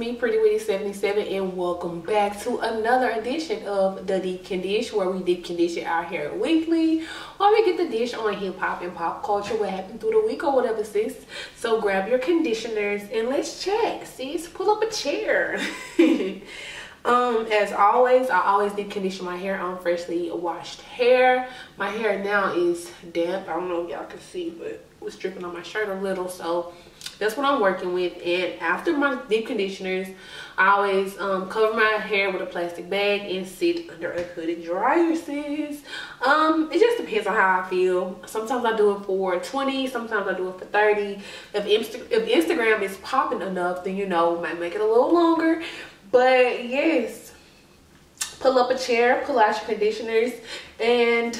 me, Prettywitty77, and welcome back to another edition of the Deep Condish, where we deep condition our hair weekly, or we get the dish on hip hop and pop culture, what happened through the week or whatever, sis. So grab your conditioners and let's chat, sis. Pull up a chair. As always, I always deep condition my hair on freshly washed hair. My hair now is damp. I don't know if y'all can see, but it was dripping on my shirt a little, so that's what I'm working with. And after my deep conditioners, I always cover my hair with a plastic bag and sit under a hooded dryer, sis. It just depends on how I feel. Sometimes I do it for 20, sometimes I do it for 30. If Instagram is popping enough, then you know, might make it a little longer. But yes, pull up a chair, pull out your conditioners, and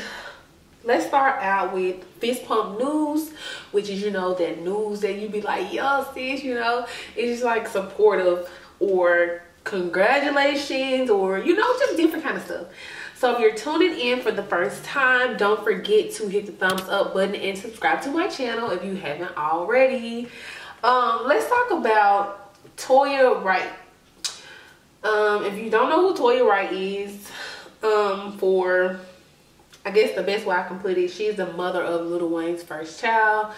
let's start out with fist pump news, which is, you know, that news that you be like, yo sis, you know, it's just like supportive or congratulations or, you know, just different kind of stuff. So if you're tuning in for the first time, don't forget to hit the thumbs up button and subscribe to my channel if you haven't already. Let's talk about Toya Wright. If you don't know who Toya Wright is, for I guess the best way I can put it, she's the mother of Lil Wayne's first child.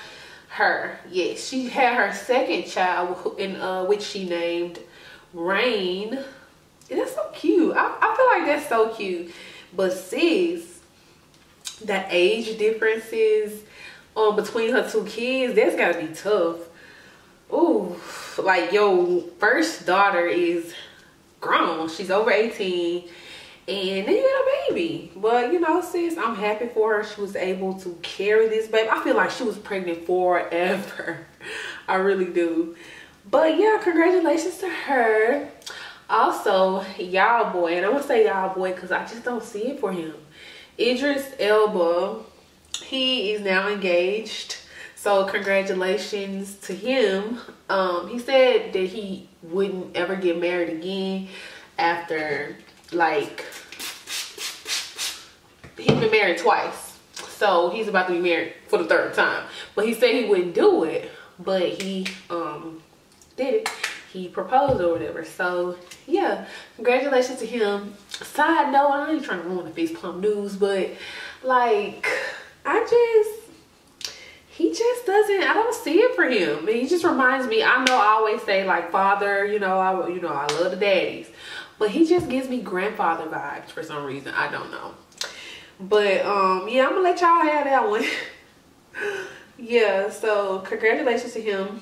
Yes, she had her second child, in which she named Rain. And that's so cute. I feel like that's so cute. But sis, the age differences between her two kids, that's gotta be tough. Ooh, like your first daughter is grown, she's over 18, and then you got a baby. But you know, sis, I'm happy for her. She was able to carry this baby. I feel like she was pregnant forever. I really do. But yeah, congratulations to her. Also, y'all boy, and I'm gonna say y'all boy because I just don't see it for him, Idris Elba, he is now engaged. So congratulations to him. He said that he wouldn't ever get married again after, like, he's been married twice. So he's about to be married for the third time. But he said he wouldn't do it. But he did it. He proposed or whatever. So yeah, congratulations to him. Side note, I ain't trying to ruin the fist pump news, but like, he just doesn't, I don't see it for him. He just reminds me, I know I always say like father, I love the daddies, but he just gives me grandfather vibes for some reason. I don't know. But yeah, I'm gonna let y'all have that one. Yeah, so congratulations to him.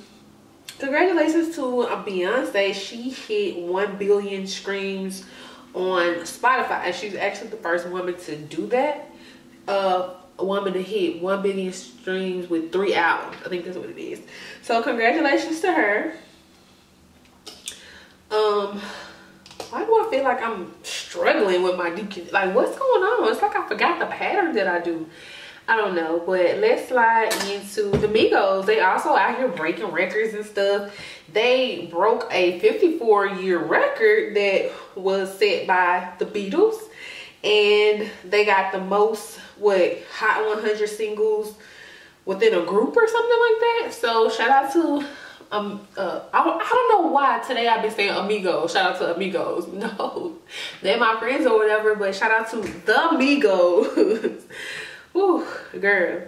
Congratulations to Beyonce. She hit 1 billion streams on Spotify, and she's actually the first woman to do that. A woman to hit 1 billion streams with 3 albums. I think that's what it is. So congratulations to her. Why do I feel like I'm struggling with my deep? Like, what's going on? It's like I forgot the pattern that I do. I don't know. But let's slide into the Migos. They also out here breaking records and stuff. They broke a 54-year record that was set by the Beatles. And they got the most, Hot 100 singles within a group or something like that. So shout out to, I don't know why today I've been saying Amigos. Shout out to Amigos. No, they're my friends or whatever, but shout out to the Migos. Woo, girl.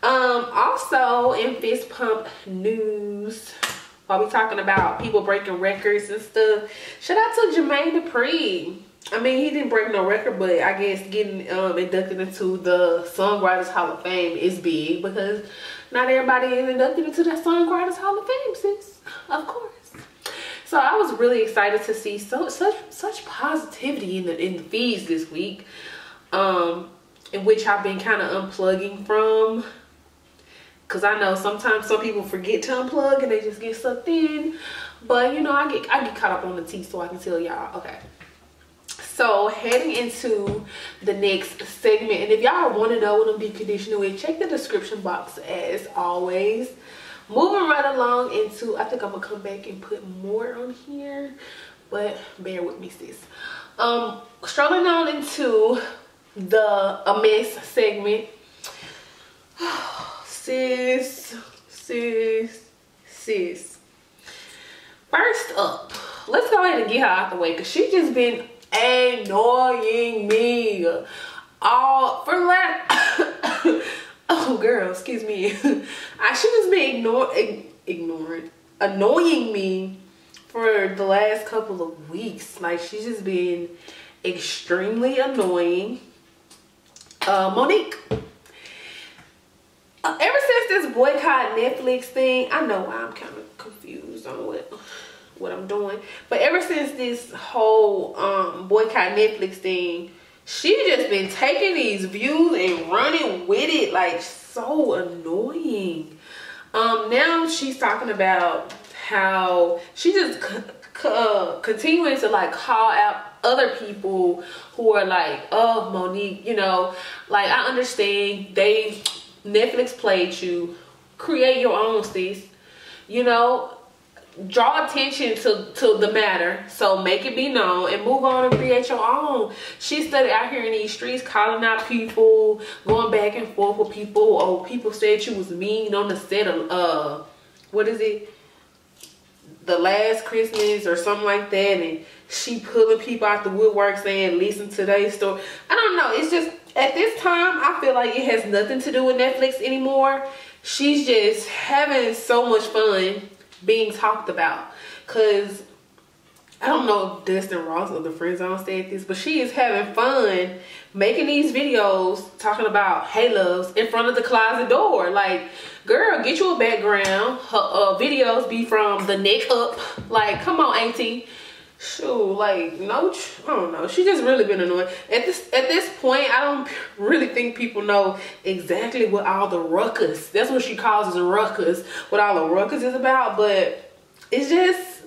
Also in fist pump news, while we talking about people breaking records and stuff, shout out to Jermaine Dupri. I mean, he didn't break no record, but I guess getting inducted into the Songwriters Hall of Fame is big because not everybody is inducted into that Songwriters Hall of Fame, sis. Of course. So I was really excited to see such positivity in the feeds this week, in which I've been kind of unplugging from. Because I know sometimes some people forget to unplug and they just get sucked in. But you know, I get caught up on the tea, so I can tell y'all. Okay. So heading into the next segment, and if y'all want to know what I'm deep conditioning with, check the description box as always. Moving right along into, I think I'm gonna come back and put more on here, but bear with me, sis. Strolling on into the A Mess segment. sis. First up, let's go ahead and get her out the way because she just been annoying me all for oh girl, excuse me. She just been annoying me for the last couple of weeks. Like, she's just been extremely annoying. Monique, ever since this boycott Netflix thing, I know I'm kind of confused on what I'm doing, but ever since this whole boycott Netflix thing, she just been taking these views and running with it. Like, so annoying. Now she's talking about how she just continuing to like call out other people who are like, oh, Monique, you know, like, I understand Netflix played you, create your own, sis, you know, draw attention to the matter, so make it be known and move on and create your own. She started out here in these streets calling out people, going back and forth with people. Oh, people said you was mean on the set of what is it, The Last Christmas or something like that, and she pulling people out the woodwork saying listen to their story. I don't know, it's just at this time I feel like it has nothing to do with Netflix anymore. She's just having so much fun being talked about, because I don't know if Dustin Ross or the Friend Zone said this, but she is having fun making these videos talking about hey loves in front of the closet door. Like, girl, get you a background. Her videos be from the neck up. Like, come on, auntie. Shoot, like, no, I don't know. She just really been annoying. At this point, I don't really think people know exactly what all the ruckus, that's what she calls it, ruckus, what all the ruckus is about, but it's just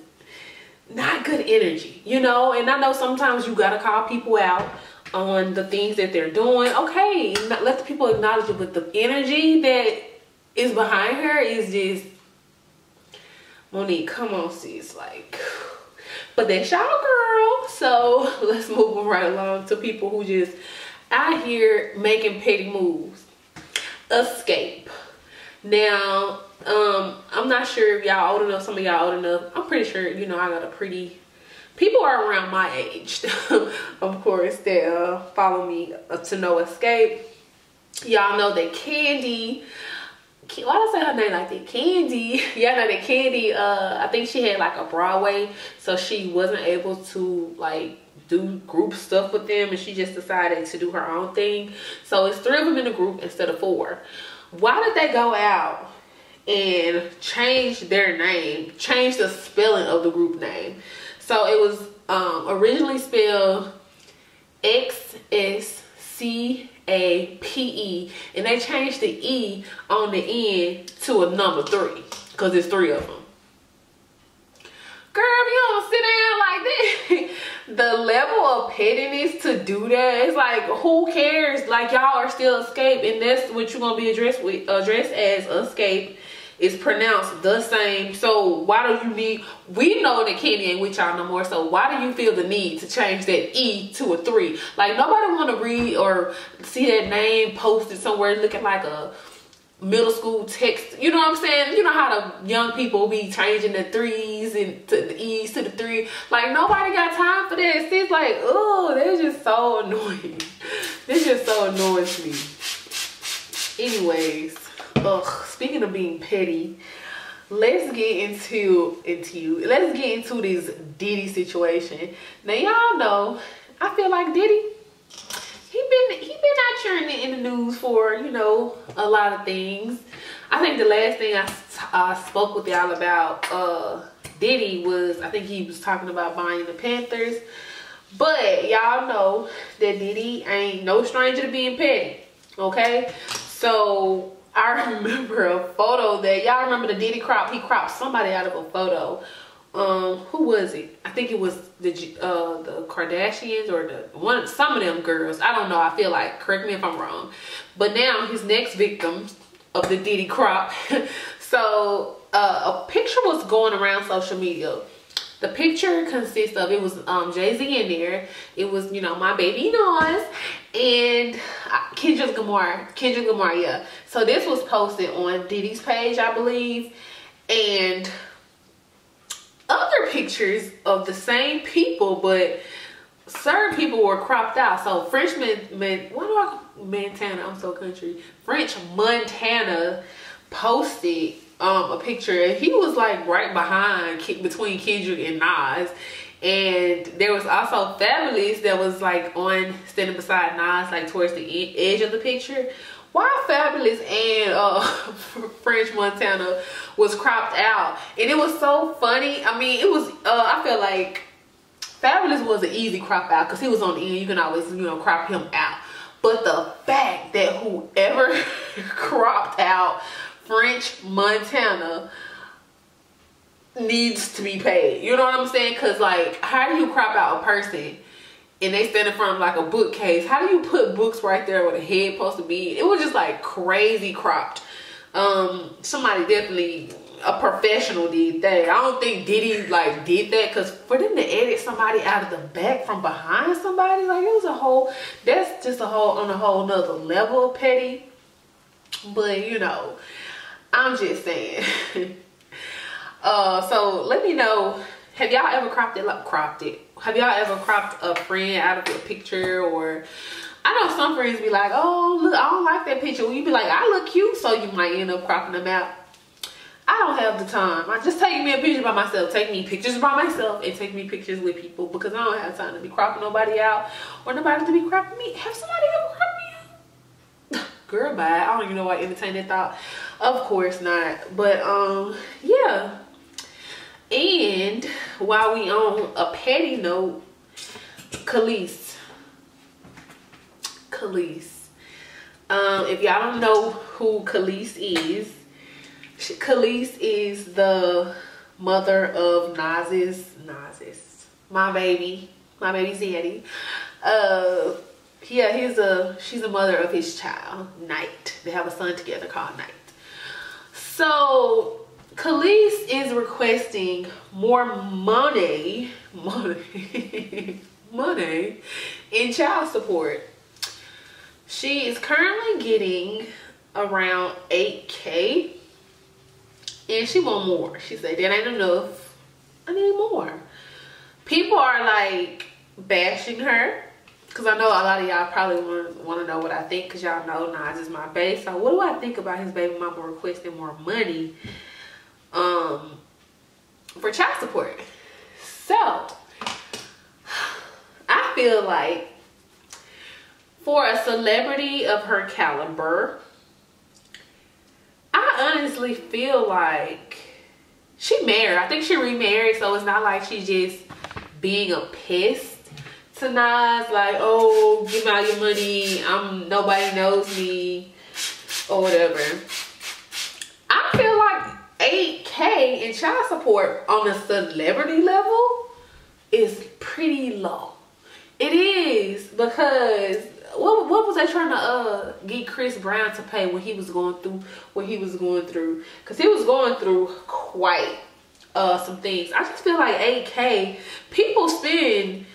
not good energy, you know? And I know sometimes you gotta call people out on the things that they're doing. Okay, let the people acknowledge it, but the energy that is behind her is just, Monique, come on, sis, like, but that's y'all girl. So let's move right along to people who just out here making petty moves. Escape. Now, I'm not sure if y'all old enough, some of y'all old enough. I'm pretty sure, you know, I got a pretty, people are around my age, of course, that follow me to know Escape. Y'all know that Candy, why did I say her name like that? Candy. Y'all know that Candy, I think she had like a Broadway, so she wasn't able to like do group stuff with them, and she just decided to do her own thing. So it's 3 of them in the group instead of 4. Why did they go out and change their name, change the spelling of the group name? So it was originally spelled XSCAPE, and they changed the E on the end to a number 3 because it's 3 of them. Girl, if you don't sit down like that, the level of pettiness to do that, it's like, who cares? Like, y'all are still Escape, and that's what you're gonna be addressed as Escape. Is pronounced the same. So why do you need, we know that Candy ain't with y'all no more, so why do you feel the need to change that E to a 3? Like, nobody want to read or see that name posted somewhere looking like a middle school text, you know what I'm saying? You know how the young people be changing the 3s and to the E's to the 3. Like, nobody got time for that. It's like, oh, they're just so annoying. This just so annoys me. Anyways, speaking of being petty, let's get into this Diddy situation. Now, y'all know, I feel like Diddy, he been out here in the news for, you know, a lot of things. I think the last thing I spoke with y'all about Diddy was, I think he was talking about buying the Panthers. But y'all know that Diddy ain't no stranger to being petty, okay? So I remember a photo that, y'all remember the Diddy crop? He cropped somebody out of a photo. Who was it? I think it was the Kardashians or some of them girls. I don't know. I feel like, correct me if I'm wrong. But now his next victim of the Diddy crop. So a picture was going around social media. The picture consists of, it was Jay-Z in there. It was, you know, my baby Nas and Kendrick Lamar, yeah. So this was posted on Diddy's page, I believe. And other pictures of the same people, but certain people were cropped out. So French Montana, I'm so country. French Montana posted a picture, and he was like right behind between Kendrick and Nas. And there was also Fabulous that was like on standing beside Nas, like towards the edge of the picture. Why Fabulous and French Montana was cropped out, and it was so funny. I mean, it was I feel like Fabulous was an easy crop out because he was on the end. You can always, you know, crop him out. But the fact that whoever cropped out French Montana needs to be paid. You know what I'm saying? Because, like, how do you crop out a person and they stand in front of like a bookcase? How do you put books right there where the head supposed to be? It was just like crazy cropped. Somebody definitely, a professional did that. I don't think Diddy like did that, because for them to edit somebody out of the back from behind somebody, like, it was a whole, that's just a whole on a whole nother level of petty. But you know, I'm just saying. So let me know, have y'all ever cropped it? Have y'all ever cropped a friend out of a picture? Or I know some friends be like, oh look, I don't like that picture. Well, you be like, I look cute, so you might end up cropping them out. I don't have the time. I just take me a picture by myself. Take me pictures by myself and take me pictures with people, because I don't have time to be cropping nobody out or nobody to be cropping me. Have somebody ever cropped me out? Girl, bye. I don't even know why I entertained that thought. Of course not. But yeah. And while we on a petty note, Khalees. If y'all don't know who Khalees is, Khalees is the mother of Nas's, my baby Zaddy. Yeah, she's a mother of his child, Knight. They have a son together called Knight. So Khalees is requesting more money in child support. She is currently getting around 8K, and she want more. She said, that ain't enough, I need more. People are like bashing her, because I know a lot of y'all probably want to know what I think, because y'all know Nas is my bae. So what do I think about his baby mama requesting more money for child support? So I feel like for a celebrity of her caliber, I honestly feel like she married. I think she remarried, so it's not like she's just being a pest to Nas, like, oh, give me all your money, nobody knows me, or whatever. I feel like 8K in child support on a celebrity level is pretty low. It is, because what was they trying to get Chris Brown to pay when he was going through what he was going through? Because he was going through quite some things. I just feel like 8K, people spend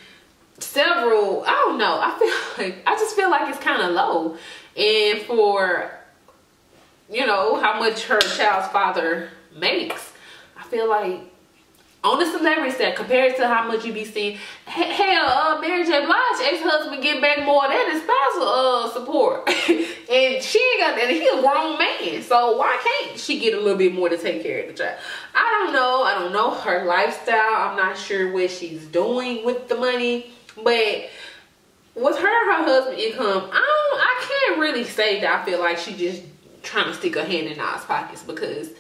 several, I don't know, I just feel like it's kind of low. And for, you know, how much her child's father makes, I feel like on the celebrity set, compared to how much you be seeing, hell, Mary J. Blige ex-husband get back more than his spousal support. And she ain't got that, and he a grown man, so why can't she get a little bit more to take care of the child? I don't know her lifestyle. I'm not sure what she's doing with the money, but with her husband income, I can't really say that I feel like she just trying to stick her hand in Nas' pockets, because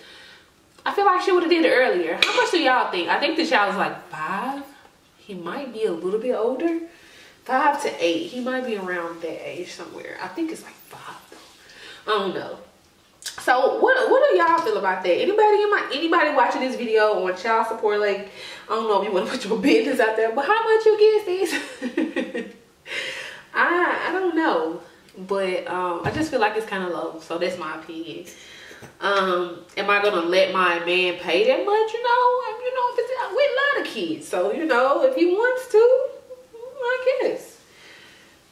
I feel like she would have did it earlier. How much do y'all think? I think the child is like 5. He might be a little bit older. 5 to 8. He might be around that age somewhere. I think it's like 5 though. I don't know. So what do y'all feel about that? Anybody watching this video on child support? Like, I don't know if you want to put your business out there, but how much you get, sis? I don't know. But I just feel like it's kind of low. So that's my opinion. Am I gonna let my man pay that much? You know, if it's, we love the kids, so you know, if he wants to, I guess.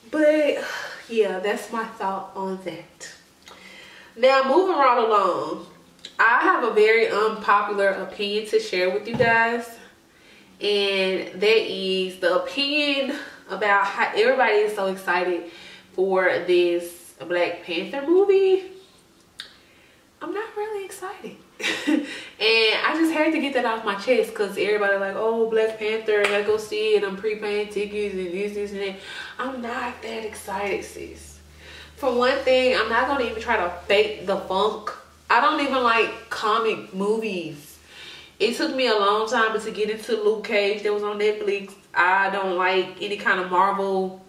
But yeah, that's my thought on that. Now, moving right along, I have a very unpopular opinion to share with you guys. and that is the opinion about how everybody is so excited for this Black Panther movie. I'm not really excited. And I just had to get that off my chest because everybody like, oh, Black Panther, I gotta go see it, I'm pre-paying tickets and this and that. I'm not that excited, sis. For one thing, I'm not gonna even try to fake the funk. I don't even like comic movies. It took me a long time to get into Luke Cage that was on Netflix. I don't like any kind of Marvel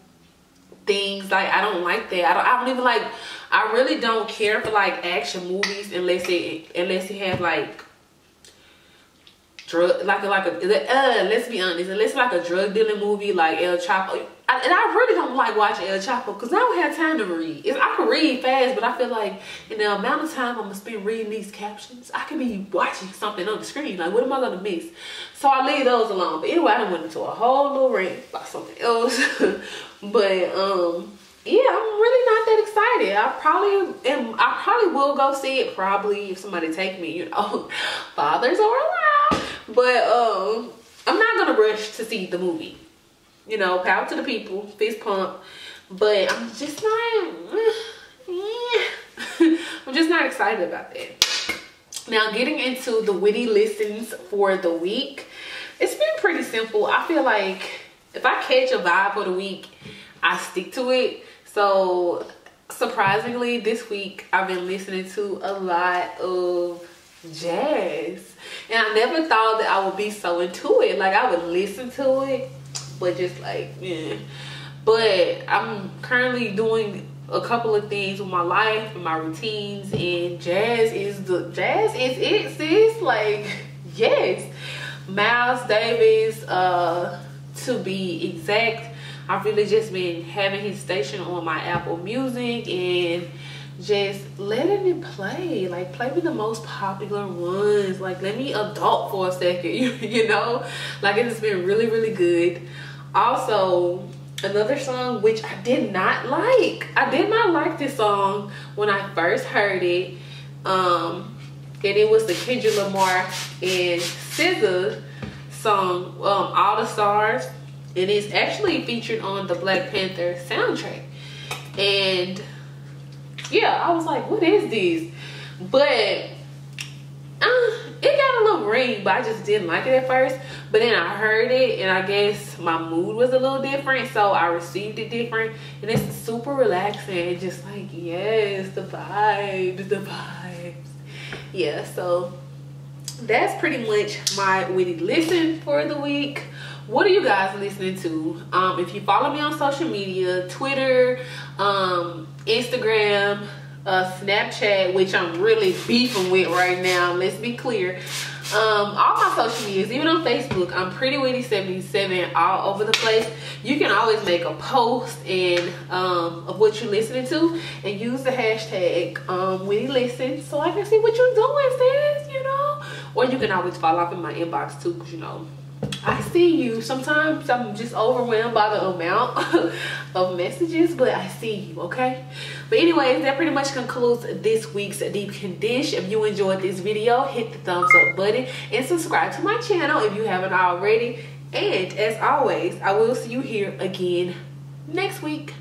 things. Like, I don't like that. I don't even like, I really don't care for like action movies unless it have like drug, let's be honest, unless like a drug dealing movie like El Chapo. And I really don't like watching El Chapo because I don't have time to read. I can read fast, but I feel like in the amount of time I'm gonna spend reading these captions, I could be watching something on the screen. Like, what am I gonna miss? So I leave those alone. But anyway, I done went into a whole little rant about something else. But yeah, I'm really not that excited. I probably will go see it, probably, if somebody take me, you know. Fathers are allowed. But I'm not gonna rush to see the movie. You know, power to the people, fist pump. But I'm just not, I'm just not excited about that. Now, getting into the witty listens for the week, it's been pretty simple. I feel like if I catch a vibe for the week, I stick to it. So surprisingly, this week I've been listening to a lot of jazz, and I never thought that I would be so into it. Like, I would listen to it, but just like, yeah. But I'm currently doing a couple of things with my life and my routines, and jazz is it, sis. Like, yes, Miles Davis, to be exact. I've really just been having his station on my Apple Music and just letting it play. Like, play me the most popular ones. Like, let me adult for a second, you know? Like, it has been really, really good. Also, another song which I did not like. I did not like this song when I first heard it. And it was the Kendrick Lamar and SZA song, All the Stars. And it's actually featured on the Black Panther soundtrack. And yeah, I was like, what is this? But it got a little ring, but I just didn't like it at first. But then I heard it, and I guess my mood was a little different, so I received it different. And it's super relaxing, just like, yes, the vibes. Yeah, so that's pretty much my witty listen for the week. What are you guys listening to? If you follow me on social media, Twitter, Instagram, Snapchat, which I'm really beefing with right now, let's be clear. All my social medias, even on Facebook, I'm Prettywitty77 all over the place. You can always make a post of what you're listening to and use the hashtag WittyListen so I can see what you're doing, sis, you know? Or you can always follow up in my inbox too, because, you know, I see you. Sometimes I'm just overwhelmed by the amount of messages, but I see you, okay? But anyways, that pretty much concludes this week's Deep Condish. If you enjoyed this video, hit the thumbs up button and subscribe to my channel if you haven't already. And as always, I will see you here again next week.